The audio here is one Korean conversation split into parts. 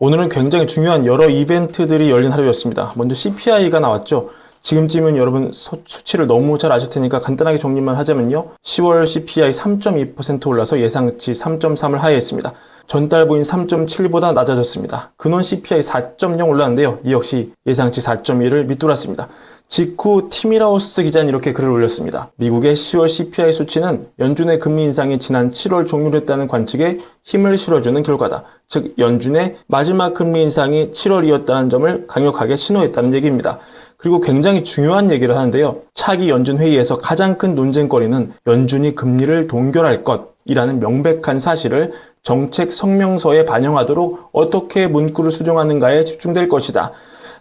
오늘은 굉장히 중요한 여러 이벤트들이 열린 하루였습니다. 먼저 CPI가 나왔죠. 지금쯤은 여러분 수치를 너무 잘 아실 테니까 간단하게 정리만 하자면요. 10월 CPI 3.2% 올라서 예상치 3.3을 하회했습니다. 전달 보인 3.7보다 낮아졌습니다. 근원 CPI 4.0 올랐는데요. 이 역시 예상치 4.1을 밑돌았습니다. 직후 티밀하우스 기자는 이렇게 글을 올렸습니다. 미국의 10월 CPI 수치는 연준의 금리 인상이 지난 7월 종료했다는 관측에 힘을 실어주는 결과다. 즉 연준의 마지막 금리 인상이 7월이었다는 점을 강력하게 신호했다는 얘기입니다. 그리고 굉장히 중요한 얘기를 하는데요. 차기 연준 회의에서 가장 큰 논쟁거리는 연준이 금리를 동결할 것이라는 명백한 사실을 정책 성명서에 반영하도록 어떻게 문구를 수정하는가에 집중될 것이다.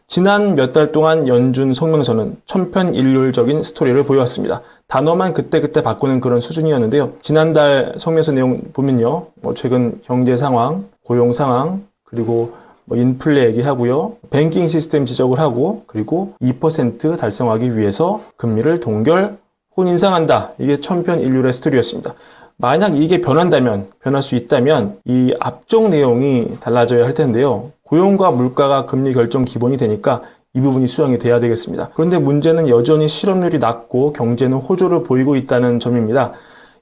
지난 몇 달 동안 연준 성명서는 천편일률적인 스토리를 보여왔습니다. 단어만 그때그때 바꾸는 그런 수준이었는데요. 지난달 성명서 내용 보면요. 최근 경제 상황, 고용 상황, 그리고 인플레 얘기하고요. 뱅킹 시스템 지적을 하고 그리고 2% 달성하기 위해서 금리를 동결 혹은 인상한다. 이게 천편일률의 스토리였습니다. 만약 이게 변할 수 있다면 이 앞쪽 내용이 달라져야 할 텐데요. 고용과 물가가 금리 결정 기본이 되니까 이 부분이 수정이 돼야 되겠습니다. 그런데 문제는 여전히 실업률이 낮고 경제는 호조를 보이고 있다는 점입니다.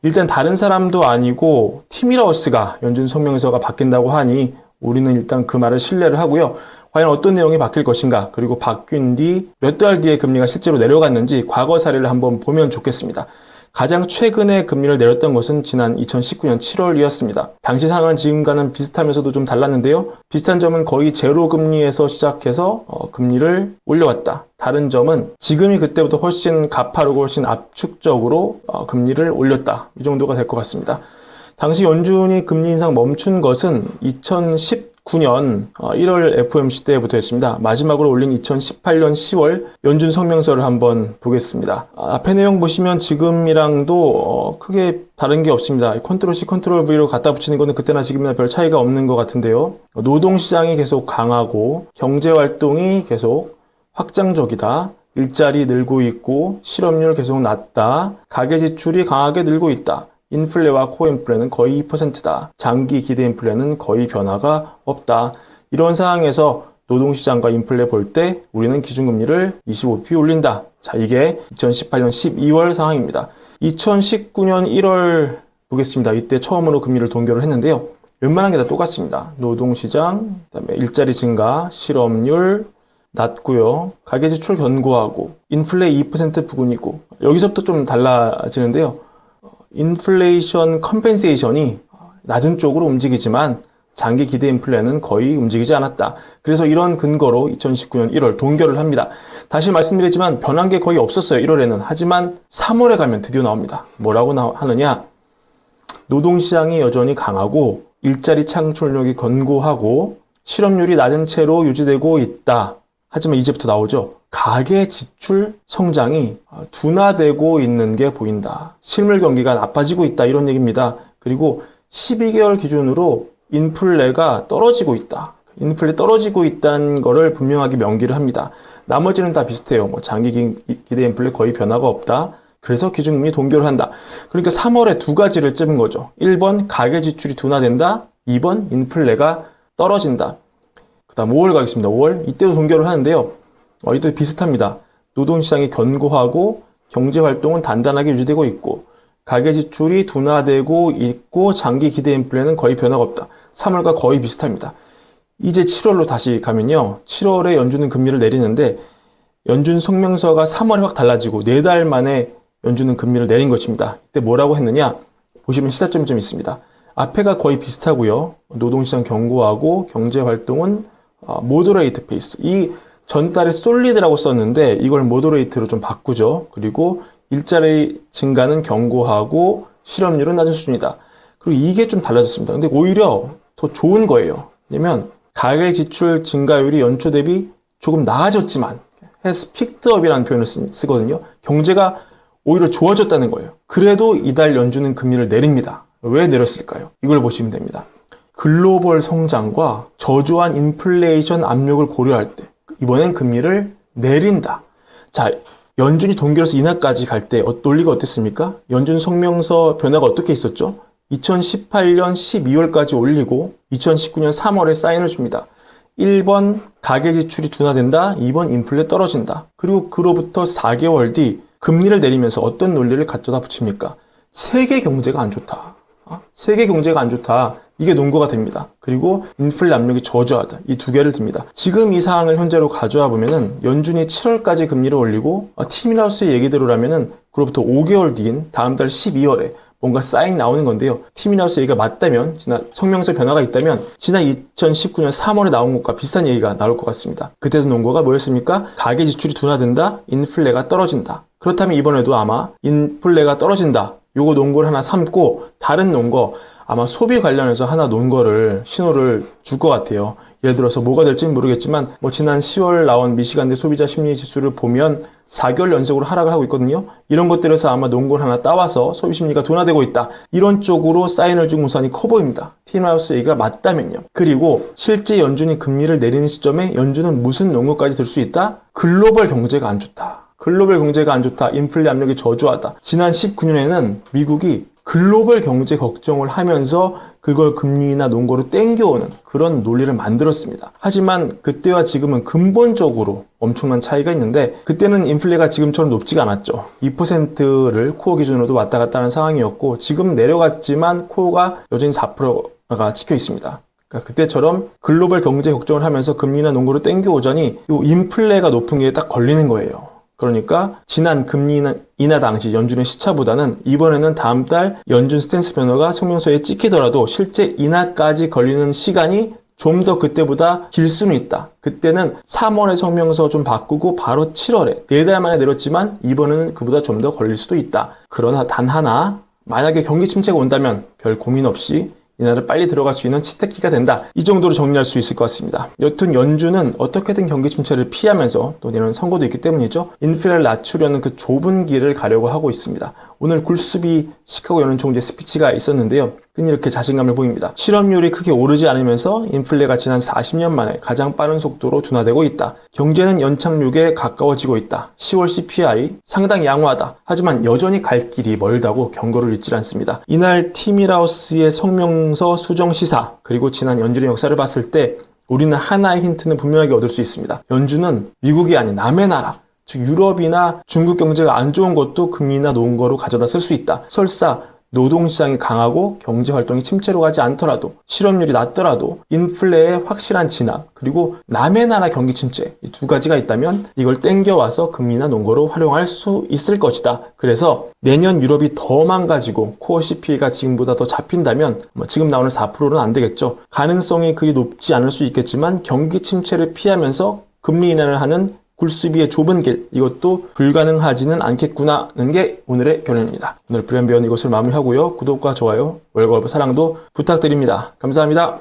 일단 다른 사람도 아니고 티밀하우스가 연준 성명서가 바뀐다고 하니 우리는 일단 그 말을 신뢰를 하고요. 과연 어떤 내용이 바뀔 것인가, 그리고 바뀐 뒤 몇 달 뒤에 금리가 실제로 내려갔는지 과거 사례를 한번 보면 좋겠습니다. 가장 최근에 금리를 내렸던 것은 지난 2019년 7월이었습니다. 당시 상황은 지금과는 비슷하면서도 좀 달랐는데요. 비슷한 점은 거의 제로 금리에서 시작해서 금리를 올려왔다. 다른 점은 지금이 그때보다 훨씬 가파르고 훨씬 압축적으로 금리를 올렸다. 이 정도가 될 것 같습니다. 당시 연준이 금리 인상 멈춘 것은 2019년 1월 FOMC 때부터였습니다. 마지막으로 올린 2018년 10월 연준 성명서를 한번 보겠습니다. 앞에 내용 보시면 지금이랑도 크게 다른 게 없습니다. 컨트롤 C, 컨트롤 V로 갖다 붙이는 거는 그때나 지금이나 별 차이가 없는 것 같은데요. 노동시장이 계속 강하고 경제활동이 계속 확장적이다. 일자리 늘고 있고 실업률 계속 낮다. 가계지출이 강하게 늘고 있다. 인플레와 코인플레는 거의 2%다. 장기 기대 인플레는 거의 변화가 없다. 이런 상황에서 노동시장과 인플레 볼 때 우리는 기준금리를 25p 올린다. 자, 이게 2018년 12월 상황입니다. 2019년 1월 보겠습니다. 이때 처음으로 금리를 동결을 했는데요. 웬만한 게 다 똑같습니다. 노동시장, 그다음에 일자리 증가, 실업률 낮고요. 가계지출 견고하고 인플레 2% 부근이고 여기서부터 좀 달라지는데요. 인플레이션 컴펜세이션이 낮은 쪽으로 움직이지만 장기 기대 인플레는 거의 움직이지 않았다. 그래서 이런 근거로 2019년 1월 동결을 합니다. 다시 말씀드리지만 변한 게 거의 없었어요. 1월에는. 하지만 3월에 가면 드디어 나옵니다. 뭐라고 하느냐? 노동시장이 여전히 강하고 일자리 창출력이 견고하고 실업률이 낮은 채로 유지되고 있다. 하지만 이제부터 나오죠. 가계 지출 성장이 둔화되고 있는 게 보인다. 실물 경기가 나빠지고 있다. 이런 얘기입니다. 그리고 12개월 기준으로 인플레가 떨어지고 있다. 인플레 떨어지고 있다는 거를 분명하게 명기를 합니다. 나머지는 다 비슷해요. 장기 기대 인플레 거의 변화가 없다. 그래서 기준금리 동결을 한다. 그러니까 3월에 두 가지를 찝은 거죠. 1번 가계 지출이 둔화된다. 2번 인플레가 떨어진다. 그 다음 5월 가겠습니다. 5월. 이때도 동결을 하는데요. 이때도 비슷합니다. 노동시장이 견고하고 경제활동은 단단하게 유지되고 있고 가계지출이 둔화되고 있고 장기 기대 인플레는 거의 변화가 없다. 3월과 거의 비슷합니다. 이제 7월로 다시 가면요. 7월에 연준은 금리를 내리는데 연준 성명서가 3월에 확 달라지고 4달 만에 연준은 금리를 내린 것입니다. 이때 뭐라고 했느냐? 보시면 시사점이 좀 있습니다. 앞에가 거의 비슷하고요. 노동시장 견고하고 경제활동은 모더레이트 페이스. 이 전달에 솔리드라고 썼는데 이걸 모더레이트로 좀 바꾸죠. 그리고 일자리 증가는 견고하고 실업률은 낮은 수준이다. 그리고 이게 좀 달라졌습니다. 근데 오히려 더 좋은 거예요. 왜냐면 가계 지출 증가율이 연초 대비 조금 나아졌지만 has picked up이라는 표현을 쓰거든요. 경제가 오히려 좋아졌다는 거예요. 그래도 이달 연준은 금리를 내립니다. 왜 내렸을까요? 이걸 보시면 됩니다. 글로벌 성장과 저조한 인플레이션 압력을 고려할 때 이번엔 금리를 내린다. 자, 연준이 동결해서 인하까지 갈 때 논리가 어땠습니까? 연준 성명서 변화가 어떻게 있었죠? 2018년 12월까지 올리고 2019년 3월에 사인을 줍니다. 1번 가계 지출이 둔화된다. 2번 인플레 떨어진다. 그리고 그로부터 4개월 뒤 금리를 내리면서 어떤 논리를 갖다 붙입니까? 세계 경제가 안 좋다. 세계 경제가 안 좋다. 이게 논거가 됩니다. 그리고 인플레 압력이 저조하다. 이 두 개를 듭니다. 지금 이 상황을 현재로 가져와 보면은 연준이 7월까지 금리를 올리고 티밀하우스의 얘기대로라면은 그로부터 5개월 뒤인 다음 달 12월에 뭔가 사인 나오는 건데요. 티밀하우스 얘기가 맞다면, 지난 성명서 변화가 있다면 지난 2019년 3월에 나온 것과 비슷한 얘기가 나올 것 같습니다. 그때도 논거가 뭐였습니까? 가계 지출이 둔화된다. 인플레가 떨어진다. 그렇다면 이번에도 아마 인플레가 떨어진다. 요거 논거를 하나 삼고 다른 논거 아마 소비 관련해서 하나 논거를 신호를 줄 것 같아요. 예를 들어서 뭐가 될지는 모르겠지만 지난 10월 나온 미시간대 소비자 심리 지수를 보면 4개월 연속으로 하락을 하고 있거든요. 이런 것들에서 아마 논거를 하나 따와서 소비 심리가 둔화되고 있다. 이런 쪽으로 사인을 준 우산이 커 보입니다. 티밀하우스 얘기가 맞다면요. 그리고 실제 연준이 금리를 내리는 시점에 연준은 무슨 논거까지 들 수 있다? 글로벌 경제가 안 좋다. 글로벌 경제가 안 좋다. 인플레 압력이 저조하다. 지난 19년에는 미국이 글로벌 경제 걱정을 하면서 그걸 금리나 논거로 땡겨오는 그런 논리를 만들었습니다. 하지만 그때와 지금은 근본적으로 엄청난 차이가 있는데 그때는 인플레가 지금처럼 높지가 않았죠. 2%를 코어 기준으로도 왔다 갔다 하는 상황이었고 지금 내려갔지만 코어가 여전히 4%가 찍혀 있습니다. 그러니까 그때처럼 글로벌 경제 걱정을 하면서 금리나 논거로 땡겨오자니 이 인플레가 높은 게 딱 걸리는 거예요. 그러니까 지난 금리 인하 당시 연준의 시차보다는 이번에는 다음 달 연준 스탠스 변화가 성명서에 찍히더라도 실제 인하까지 걸리는 시간이 좀 더 그때보다 길 수는 있다. 그때는 3월에 성명서 좀 바꾸고 바로 7월에 4달 만에 내렸지만 이번에는 그보다 좀 더 걸릴 수도 있다. 그러나 단 하나 만약에 경기 침체가 온다면 별 고민 없이 인하를 빨리 들어갈 수 있는 치트키가 된다. 이 정도로 정리할 수 있을 것 같습니다. 여튼 연준은 어떻게든 경기 침체를 피하면서 또 내년 선거도 있기 때문이죠. 인플레를 낮추려는 그 좁은 길을 가려고 하고 있습니다. 오늘 굴수비 시카고 연은총재 스피치가 있었는데요. 흔히 이렇게 자신감을 보입니다. 실업률이 크게 오르지 않으면서 인플레가 지난 40년 만에 가장 빠른 속도로 둔화되고 있다. 경제는 연착륙에 가까워지고 있다. 10월 CPI 상당히 양호하다. 하지만 여전히 갈 길이 멀다고 경고를 잊지 않습니다. 이날 티밀하우스의 성명서 수정 시사 그리고 지난 연준의 역사를 봤을 때 우리는 하나의 힌트는 분명하게 얻을 수 있습니다. 연준은 미국이 아닌 남의 나라 즉 유럽이나 중국 경제가 안 좋은 것도 금리나 논거로 가져다 쓸 수 있다. 설사 노동시장이 강하고 경제활동이 침체로 가지 않더라도 실업률이 낮더라도 인플레의 확실한 진압 그리고 남의 나라 경기 침체 이 두 가지가 있다면 이걸 땡겨와서 금리나 논거로 활용할 수 있을 것이다. 그래서 내년 유럽이 더 망가지고 코어 CPI가 지금보다 더 잡힌다면 지금 나오는 4%는 안 되겠죠. 가능성이 그리 높지 않을 수 있겠지만 경기 침체를 피하면서 금리 인하를 하는 굴수비의 좁은 길 이것도 불가능하지는 않겠구나는 게 오늘의 결론입니다. 오늘 브레인배운 이것을 마무리하고요. 구독과 좋아요, 월급 사랑도 부탁드립니다. 감사합니다.